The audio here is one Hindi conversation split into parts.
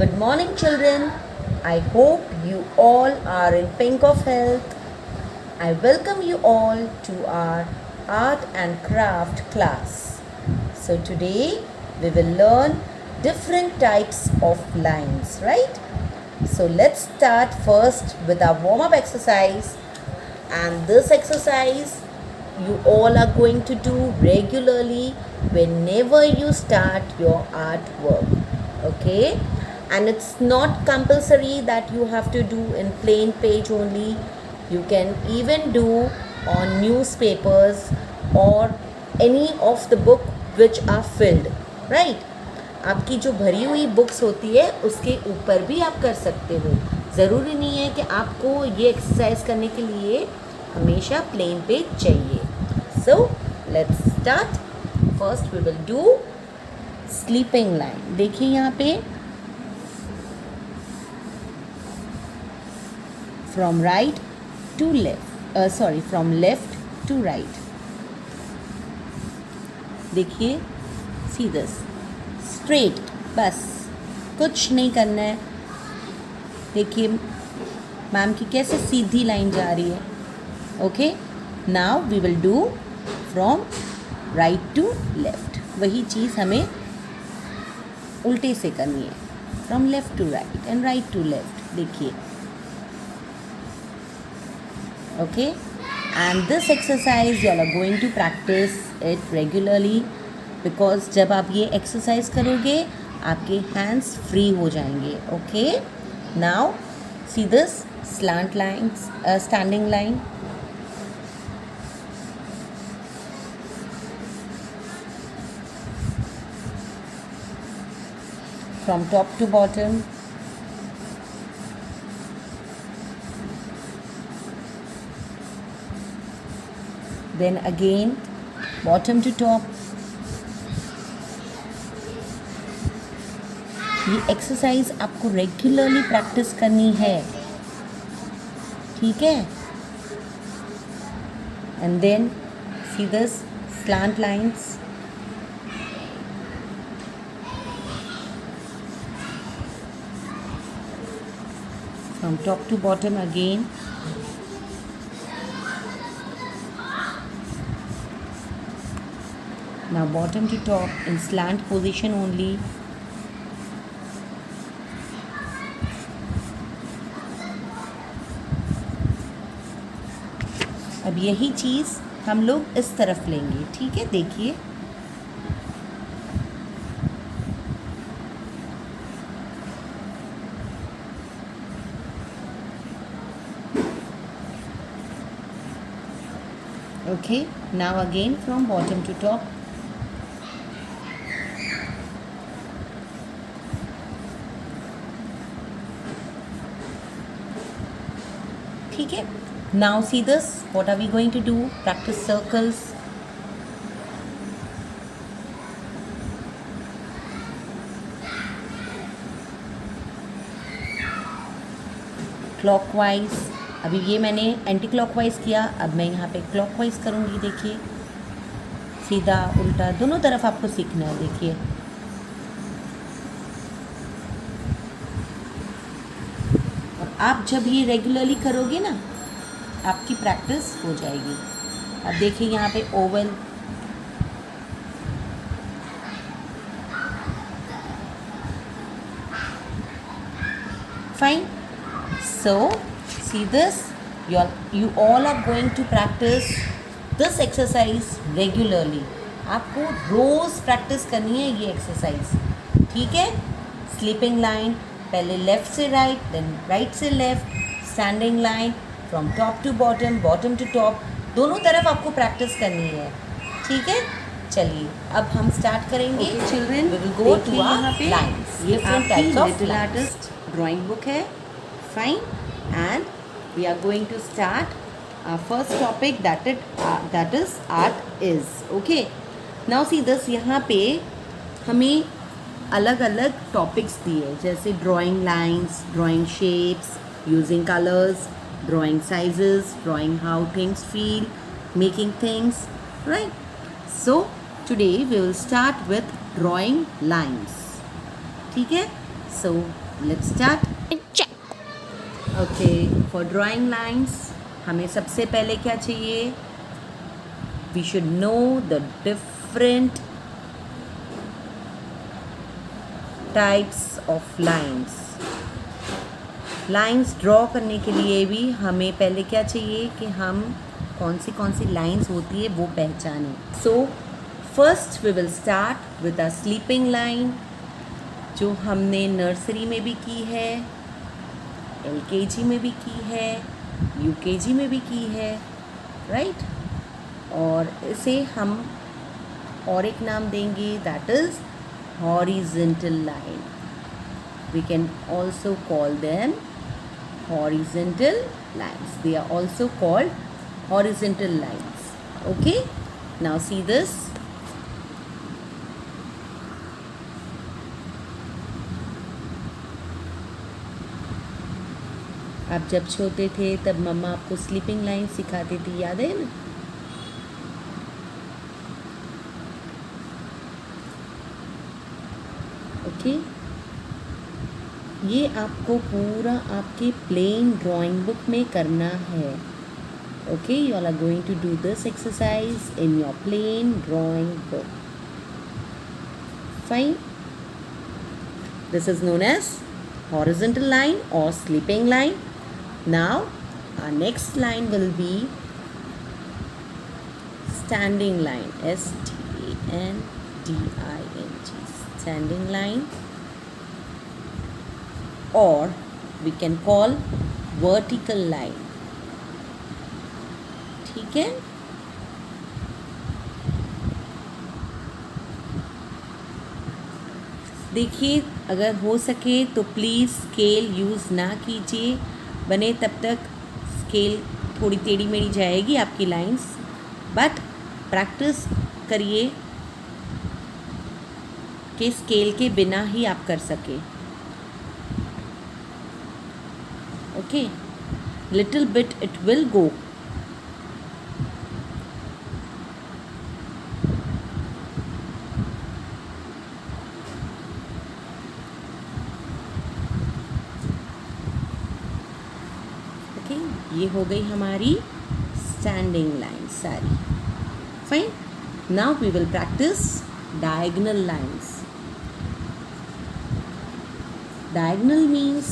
Good morning, children. I hope you all are in pink of health. I welcome you all to our art and craft class. So today we will learn different types of lines, right? So let's start first with our warm-up exercise. And this exercise you all are going to do regularly whenever you start your artwork. Okay? And it's not compulsory that you have to do in plain page only. You can even do on newspapers or any of the book which are filled, right? आपकी जो भरी हुई बुक्स होती है उसके ऊपर भी आप कर सकते हो. ज़रूरी नहीं है कि आपको ये एक्सरसाइज करने के लिए हमेशा प्लेन पेज चाहिए. So let's start. First we will do sleeping line. देखिए यहाँ पे from right to left, from left to right. देखिए सी दिस स्ट्रेट, बस कुछ नहीं करना है. देखिए मैम की कैसे सीधी लाइन जा रही है. Okay, now we will do from right to left. वही चीज़ हमें उल्टे से करनी है. From left to right and right to left. देखिए okay, and this exercise you are going to practice it regularly because जब आप ये एक्सरसाइज करोगे आपके हैंड्स फ्री हो जाएंगे. Okay, now see this slant lines, standing line. From top to bottom. Then again bottom to top. ये एक्सरसाइज आपको रेगुलरली प्रैक्टिस करनी है, ठीक है. And then see this slant lines. From top to bottom again. Now bottom to top in slant position only. अब यही चीज़ हम लोग इस तरफ लेंगे, ठीक है. देखिए okay, now again from bottom to top. ठीक है. Now see this, what are we going to do? Practice circles. Clockwise. अभी ये मैंने एंटी क्लॉकवाइज किया, अब मैं यहाँ पे क्लॉकवाइज करूँगी. देखिए सीधा उल्टा दोनों तरफ आपको सीखना है. देखिए और आप जब ये रेगुलरली करोगे ना आपकी प्रैक्टिस हो जाएगी. अब देखिए यहाँ पे Oval, fine. So see this, you all are going to practice this exercise regularly. आपको रोज़ प्रैक्टिस करनी है ये एक्सरसाइज, ठीक है. स्लीपिंग लाइन, पहले लेफ़्ट से राइट, देन राइट से left. Standing line from top to bottom, bottom to top, दोनों तरफ आपको प्रैक्टिस करनी है, ठीक है. चलिए अब हम स्टार्ट करेंगे. Children we will go to यहाँ पे लाइन्स. ये आपकी लिटिल आर्टिस्ट ड्राइंग बुक है, fine. And we are going to start our first topic that is art is. Okay, now see this. यहाँ पे हमें अलग अलग टॉपिक्स दिए जैसे drawing lines, drawing shapes, using colours, drawing sizes, drawing how things feel, making things, right. So today we will start with drawing lines, ठीक है. सो Let's start. Check. Okay, for drawing lines हमें सबसे पहले क्या चाहिए? We should know the different types of lines. Lines draw करने के लिए भी हमें पहले क्या चाहिए कि हम कौन सी लाइंस होती है वो पहचानें. So first we will start with a sleeping line, जो हमने नर्सरी में भी की है, एलकेजी में भी की है, यूकेजी में भी की है, राइट. और इसे हम और एक नाम देंगे, that is horizontal line. We can also call them horizontal lines. They are also called horizontal lines. Okay, now see this. आप जब छोटे थे तब मम्मा आपको स्लीपिंग लाइन सिखाती थी, याद है ना? ओके, ये आपको पूरा आपके प्लेन ड्राइंग बुक में करना है. Okay, you all are going to do this exercise in your plain drawing book. Fine. This is known as horizontal line or sleeping line. Now our next line will be standing line. STANDING. Standing line, or we can call vertical line. ठीक है. देखिए, अगर हो सके तो प्लीज़ स्केल यूज़ ना कीजिए. बने तब तक स्केल थोड़ी टेढ़ी मेढ़ी जाएगी आपकी लाइंस, बट प्रैक्टिस करिए कि स्केल के बिना ही आप कर सके. Okay, little bit it will go. ये हो गई हमारी स्टैंडिंग लाइन सारी. Fine. Now we will practice diagonal lines. Diagonal means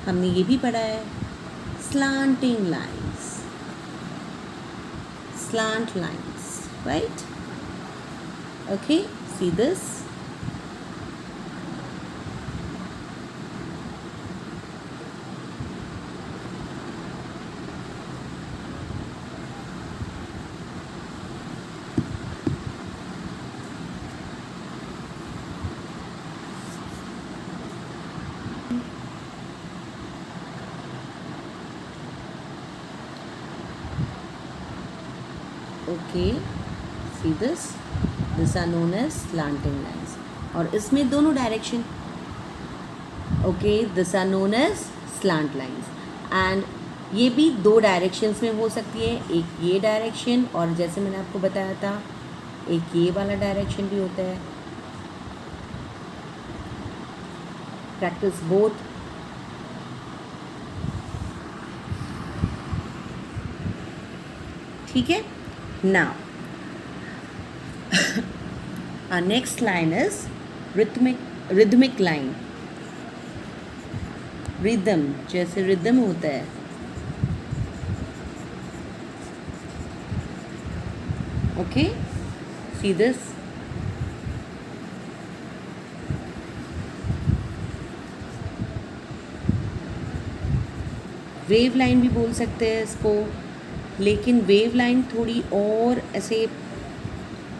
हमने ये भी पढ़ा है, slanting lines, slant lines, right? Okay, see this. Okay, see this are known as slanting lines. और इसमें दोनों direction. Okay, this are known as slant lines. And ये भी दो डायरेक्शंस में हो सकती है, एक ये डायरेक्शन और जैसे मैंने आपको बताया था एक ये वाला डायरेक्शन भी होता है. Practice both. ठीक है. Now, our next line is rhythmic line. Rhythm, जैसे rhythm होता है. Okay, see this. Wave line भी बोल सकते हैं इसको, लेकिन वेव लाइन थोड़ी और ऐसे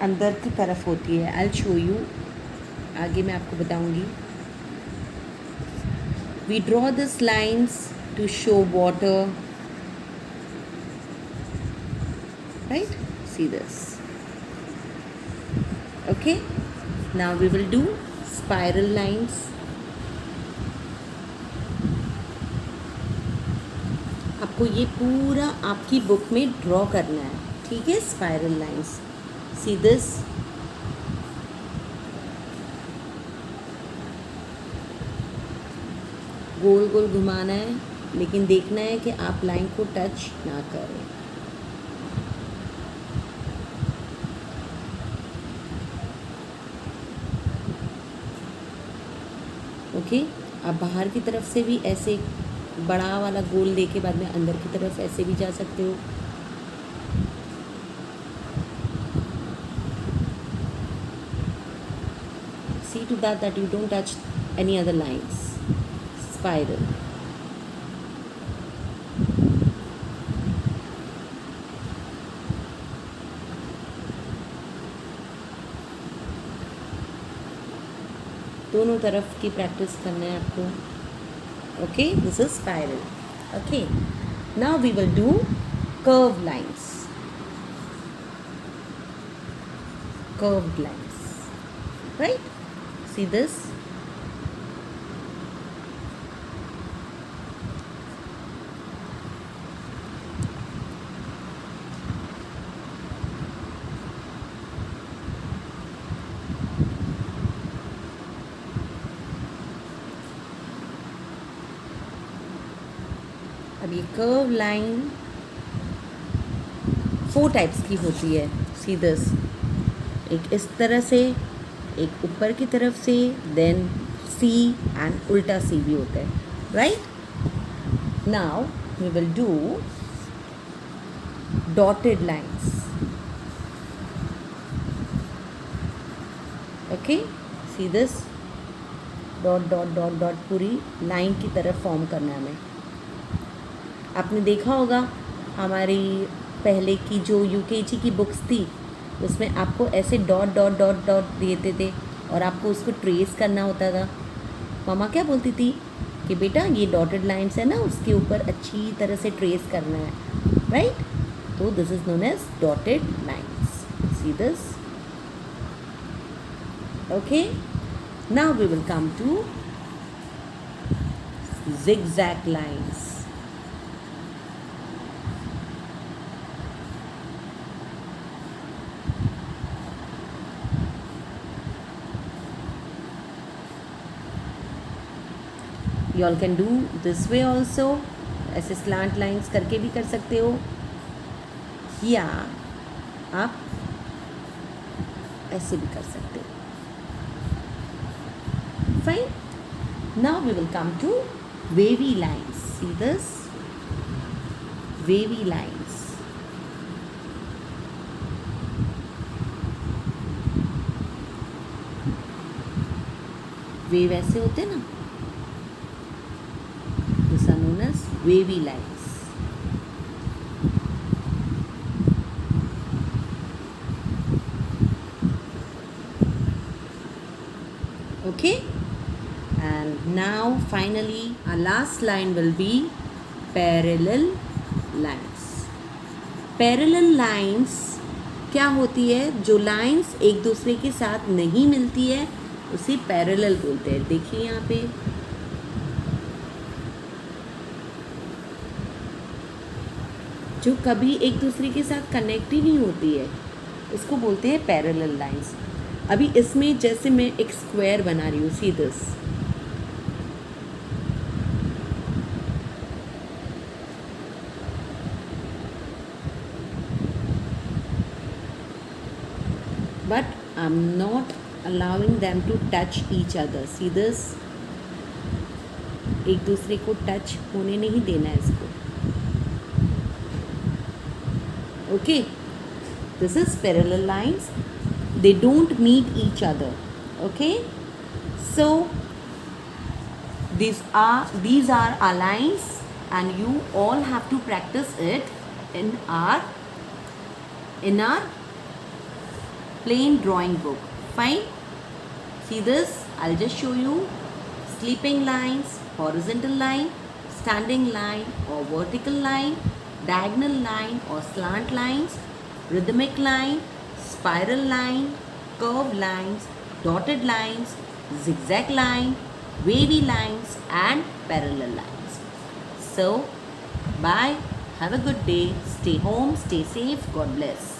अंदर की तरफ होती है. आई विल शो यू, आगे मैं आपको बताऊंगी. We draw this lines to show water, right. See this. Okay, now we will do spiral lines. आपको ये पूरा आपकी बुक में ड्रॉ करना है, ठीक है. Spiral lines. See this. गोल गोल घुमाना है, लेकिन देखना है कि आप लाइन को टच ना करें। ओके, आप बाहर की तरफ से भी ऐसे बड़ा वाला गोल लेके बाद में अंदर की तरफ ऐसे भी जा सकते हो। See to that you don't touch any other lines. Spiral. दोनों तरफ की प्रैक्टिस करना है आपको। Okay, this is spiral. Okay, now we will do curved lines. Curved lines, right? See this? अब ये कर्व लाइन 4 टाइप्स की होती है। सी दिस, एक इस तरह से, एक ऊपर की तरफ से, देन सी एंड उल्टा सी भी होता है, right? Now we will do dotted lines. Okay, see this, dot dot dot dot पूरी लाइन की तरफ फॉर्म करना है हमें। आपने देखा होगा हमारी पहले की जो यूकेजी की बुक्स थी, उसमें आपको ऐसे डॉट डॉट डॉट डॉट देते थे और आपको उसको ट्रेस करना होता था। मामा क्या बोलती थी कि बेटा ये डॉटेड लाइन्स है ना, उसके ऊपर अच्छी तरह से ट्रेस करना है, राइट? तो this is known as dotted lines. See this? Okay, now we will come to zigzag lines. You all can do this way also. ऐसे slant lines करके भी कर सकते हो, या आप ऐसे भी कर सकते हो। Fine. Now we will come to wavy lines. See this? Wavy lines. Wave ऐसे होते हैं ना, these are known as wavy lines. Okay, and now finally our last line will be parallel lines. Parallel lines क्या होती है? जो लाइंस एक दूसरे के साथ नहीं मिलती है उसे पैरेलल बोलते हैं। देखिए यहाँ पे जो कभी एक दूसरे के साथ कनेक्ट ही नहीं होती है उसको बोलते हैं पैरेलल लाइंस। अभी इसमें जैसे मैं एक स्क्वायर बना रही हूँ, see this, but I'm not allowing them to touch each other. See this? एक दूसरे को टच होने नहीं देना है इसको। Okay, this is parallel lines. They don't meet each other. Okay, so these are our lines, and you all have to practice it in our plain drawing book. Fine. See this? I'll just show you sleeping lines, horizontal line, standing line or vertical line, diagonal line or slant lines, rhythmic line, spiral line, curved lines, dotted lines, zigzag line, wavy lines and parallel lines. So, bye. Have a good day. Stay home. Stay safe. God bless.